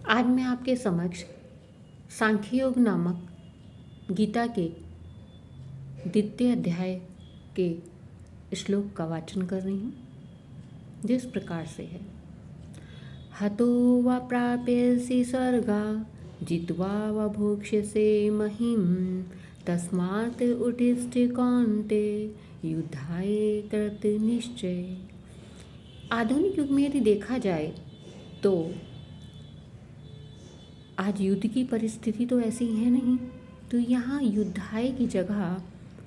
आज मैं आपके समक्ष सांख्य योग नामक गीता के द्वितीय अध्याय के श्लोक का वाचन कर रही हूँ, जिस प्रकार से है। हतो वा प्राप्यसि स्वर्गा जित्वा वा भोक्ष्यसे महिम तस्मात् उत्तिष्ठ कौन्तेय युद्धाय कृत निश्चय। आधुनिक युग में यदि देखा जाए तो आज युद्ध की परिस्थिति तो ऐसी है नहीं, तो यहाँ युद्धाय की जगह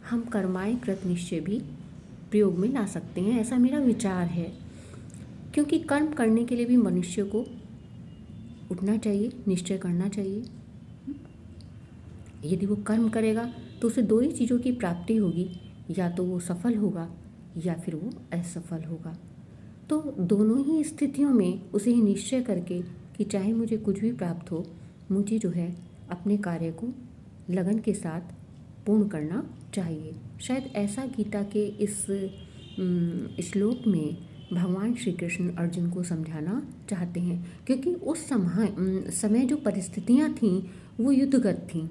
हम कर्माय कृत निश्चय भी प्रयोग में ला सकते हैं, ऐसा मेरा विचार है। क्योंकि कर्म करने के लिए भी मनुष्य को उठना चाहिए, निश्चय करना चाहिए। यदि वो कर्म करेगा तो उसे दो ही चीज़ों की प्राप्ति होगी, या तो वो सफल होगा या फिर वो असफल होगा। तो दोनों ही स्थितियों में उसे ही निश्चय करके कि चाहे मुझे कुछ भी प्राप्त हो, मुझे जो है अपने कार्य को लगन के साथ पूर्ण करना चाहिए। शायद ऐसा गीता के इस श्लोक में भगवान श्री कृष्ण अर्जुन को समझाना चाहते हैं, क्योंकि उस समय जो परिस्थितियाँ थीं वो युद्धगत थीं।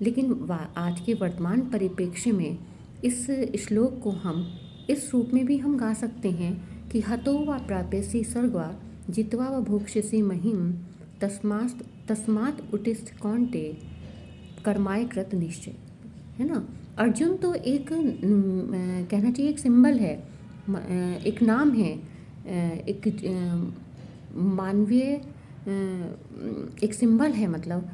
लेकिन आज के वर्तमान परिप्रेक्ष्य में इस श्लोक को हम इस रूप में भी हम गा सकते हैं कि हतो वा प्राप्यसि स्वर्गा जित्वा वा भोक्ष्यसि महिम तस्मात् उत्तिष्ठ कौन्तेय कर्माय कृत निश्चय। है ना। अर्जुन तो एक कहना चाहिए एक सिंबल है, एक नाम है, एक मानवीय एक सिंबल है, मतलब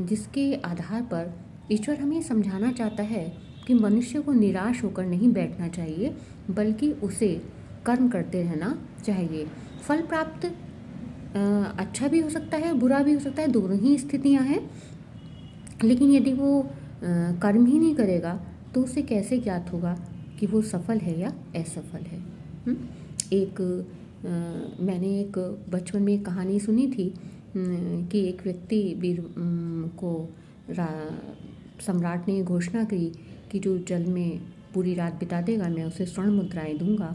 जिसके आधार पर ईश्वर हमें समझाना चाहता है कि मनुष्य को निराश होकर नहीं बैठना चाहिए, बल्कि उसे कर्म करते रहना चाहिए। फल प्राप्त अच्छा भी हो सकता है, बुरा भी हो सकता है, दोनों ही स्थितियां हैं। लेकिन यदि वो कर्म ही नहीं करेगा तो उसे कैसे ज्ञात होगा कि वो सफल है या असफल है। मैंने एक बचपन में एक कहानी सुनी थी कि एक व्यक्ति को सम्राट ने घोषणा की कि जो जल में पूरी रात बिता देगा मैं उसे स्वर्ण मुद्राएं दूंगा।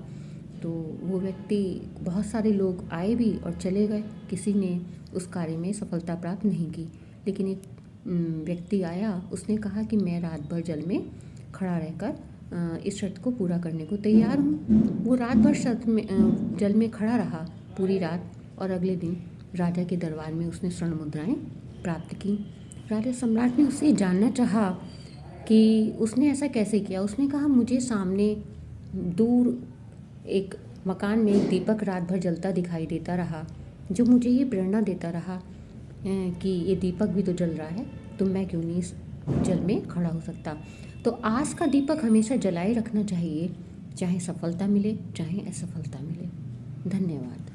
तो वो व्यक्ति, बहुत सारे लोग आए भी और चले गए, किसी ने उस कार्य में सफलता प्राप्त नहीं की। लेकिन एक व्यक्ति आया, उसने कहा कि मैं रात भर जल में खड़ा रहकर इस शर्त को पूरा करने को तैयार हूँ। वो रात भर जल में खड़ा रहा पूरी रात, और अगले दिन राजा के दरबार में उसने स्वर्ण मुद्राएं प्राप्त की। राजा सम्राट ने उससे जानना चाहा कि उसने ऐसा कैसे किया। उसने कहा, मुझे सामने दूर एक मकान में एक दीपक रात भर जलता दिखाई देता रहा, जो मुझे ये प्रेरणा देता रहा कि ये दीपक भी तो जल रहा है, तो मैं क्यों नहीं इस जल में खड़ा हो सकता। तो आस का दीपक हमेशा जलाए रखना चाहिए, चाहे सफलता मिले चाहे असफलता मिले। धन्यवाद।